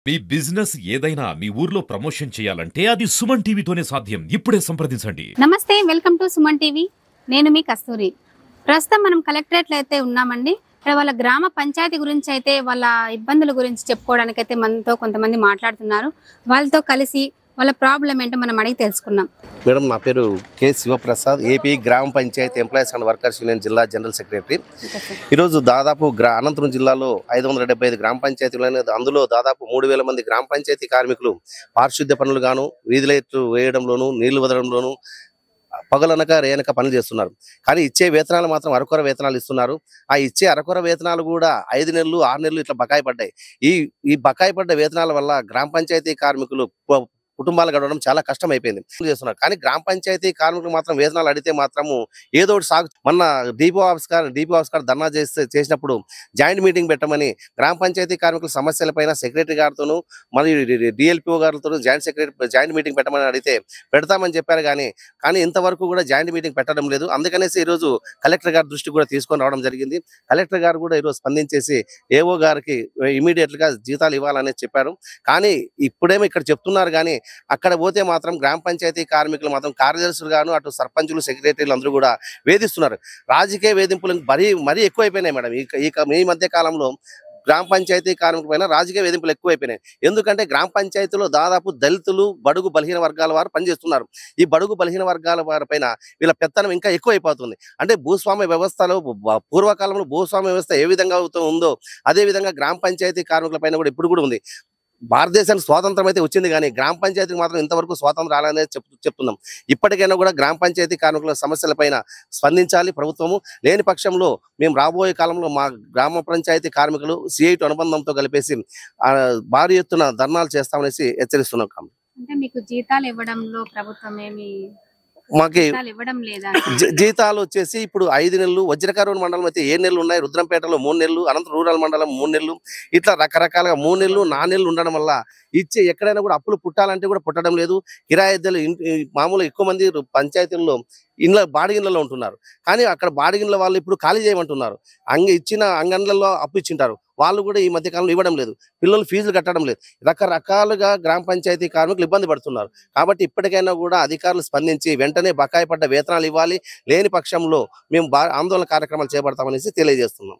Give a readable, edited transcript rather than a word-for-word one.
మీ business ఏదైనా మీ ఊర్లో promotion చేయాలంటే అది సుమన్ టీవీతోనే సాధ్యం. ఇప్పుడే సంప్రదించండి. నమస్తే, వెల్కమ్ టు సుమన్ టీవీ. నేను మీ కస్తూరి. ప్రస్తుతం మనం కలెక్టరేట్లో అయితే ఉన్నామండి. ఇక్కడ వాళ్ళ గ్రామ పంచాయతీ గురించి అయితే వాళ్ళ ఇబ్బందుల గురించి చెప్పుకోవడానికైతే మనతో కొంతమంది మాట్లాడుతున్నారు. వాళ్ళతో కలిసి వాళ్ళ ప్రాబ్లం ఏంటో మనం అడిగి తెలుసుకున్నాం. మేడం, నా పేరు కె శివప్రసాద్, ఏపీ గ్రామ panchayat employees and workers union జిల్లా జనరల్ సెక్రటరీ. ఈరోజు దాదాపు అనంతపురం జిల్లాలో 575 గ్రామ పంచాయతీలు, అందులో దాదాపు 3000 మంది గ్రామ పంచాయతీ కార్మికులు పారిశుద్ధ్య పనులు గాను, వీధి లైట్లు వేయడంలోను, నీళ్లు వదలడంలోను పగలనక రేయనక పనులు చేస్తున్నారు. కానీ ఇచ్చే వేతనాలు మాత్రం అరకొర వేతనాలు ఇస్తున్నారు. ఆ ఇచ్చే అరకొర వేతనాలు కూడా 5 నెలలు 6 నెలలు ఇట్లా బకాయి పడ్డాయి. ఈ బకాయి పడ్డ వేతనాల వల్ల గ్రామ పంచాయతీ కార్మికులు కుటుంబాలు గడవడం చాలా కష్టం అయిపోయింది చేస్తున్నారు. కానీ గ్రామ పంచాయతీ కార్మికులు మాత్రం వేతనాలు అడిగితే మాత్రము ఏదో ఒకటి సాగు. మొన్న డిపో ఆఫీస్ గారు ధర్నా చేసినప్పుడు జాయింట్ మీటింగ్ పెట్టమని గ్రామ పంచాయతీ కార్మికుల సమస్యలపైన సెక్రటరీ గారితోనూ మరియు డిఎల్పిఓ గారితో జాయింట్ మీటింగ్ పెట్టమని అడిగితే పెడతామని చెప్పారు. కానీ ఇంతవరకు కూడా జాయింట్ మీటింగ్ పెట్టడం లేదు. అందుకనేసి ఈరోజు కలెక్టర్ గారి దృష్టికి కూడా తీసుకొని రావడం జరిగింది. కలెక్టర్ గారు కూడా ఈరోజు స్పందించేసి ఏఓ గారికి ఇమీడియట్ గా జీతాలు ఇవ్వాలని చెప్పారు. కానీ ఇప్పుడేమో ఇక్కడ చెప్తున్నారు, కానీ అక్కడ పోతే మాత్రం గ్రామ పంచాయతీ కార్మికులు మాత్రం కార్యదర్శులు గాను, అటు సర్పంచులు, సెక్రటరీలు అందరూ కూడా వేధిస్తున్నారు. రాజకీయ వేధింపులు మరీ ఎక్కువైపోయినాయి మేడం. ఈ మధ్య కాలంలో గ్రామ పంచాయతీ కార్మికుల పైన రాజకీయ వేధింపులు ఎక్కువైపోయినాయి. ఎందుకంటే గ్రామ పంచాయతీలో దాదాపు దళితులు, బడుగు బలహీన వర్గాల వారు పనిచేస్తున్నారు. ఈ బడుగు బలహీన వర్గాల వారి పైన వీళ్ళ పెత్తనం ఇంకా ఎక్కువైపోతుంది. అంటే భూస్వామ్య వ్యవస్థలో పూర్వకాలంలో భూస్వామ్య వ్యవస్థ ఏ విధంగా ఉందో అదే విధంగా గ్రామ పంచాయతీ కార్మికుల పైన కూడా ఇప్పుడు కూడా ఉంది. భారతదేశానికి స్వాతంత్రం అయితే వచ్చింది, కానీ గ్రామ పంచాయతీకి మాత్రం ఇంతవరకు స్వాతంత్రం రాలేదని చెప్తున్నాం. ఇప్పటికైనా కూడా గ్రామ పంచాయతీ కార్మికుల సమస్యలపైన స్పందించాలి ప్రభుత్వము. లేని పక్షంలో మేము రాబోయే కాలంలో మా గ్రామ పంచాయతీ కార్మికులు సిఐటి అనుబంధంతో కలిపేసి భారీ ఎత్తున ధర్నాలు చేస్తామనేసి హెచ్చరిస్తున్నాం. అంటే మీకు జీతాలు ఇవ్వడంలో ప్రభుత్వం ఏమి మాకి ఇవ్వడం లేదా? జీతాలు వచ్చేసి ఇప్పుడు 5 నెలలు, వజ్రకరూరు మండలం అయితే 7 నెలలు ఉన్నాయి, రుద్రంపేటలో 3 నెలలు, అనంతరం రూరల్ మండలం 3 నెలలు, ఇట్లా రకరకాలుగా 3 నెలలు 4 నెలలు ఉండడం వల్ల ఎక్కడైనా కూడా అప్పులు పుట్టాలంటే కూడా పుట్టడం లేదు. కిరాయిద్దలు మామూలు ఎక్కువ మంది పంచాయతీల్లో బాడిగిళ్ళలో ఉంటున్నారు. కానీ అక్కడ బాడిగిళ్ళ వాళ్ళు ఇప్పుడు ఖాళీ చేయమంటున్నారు. ఇచ్చిన అంగన్లలో అప్పు ఇచ్చింటారు, వాళ్ళు కూడా ఈ మధ్యకాలంలో ఇవ్వడం లేదు. పిల్లలు ఫీజులు కట్టడం లేదు. రకరకాలుగా గ్రామ పంచాయతీ కార్మికులు ఇబ్బంది పడుతున్నారు. కాబట్టి ఇప్పటికైనా కూడా అధికారులు స్పందించి వెంటనే బకాయి పడ్డ వేతనాలు ఇవ్వాలి. లేని పక్షంలో మేము ఆందోళన కార్యక్రమాలు చేపడతామనేసి తెలియజేస్తున్నాం.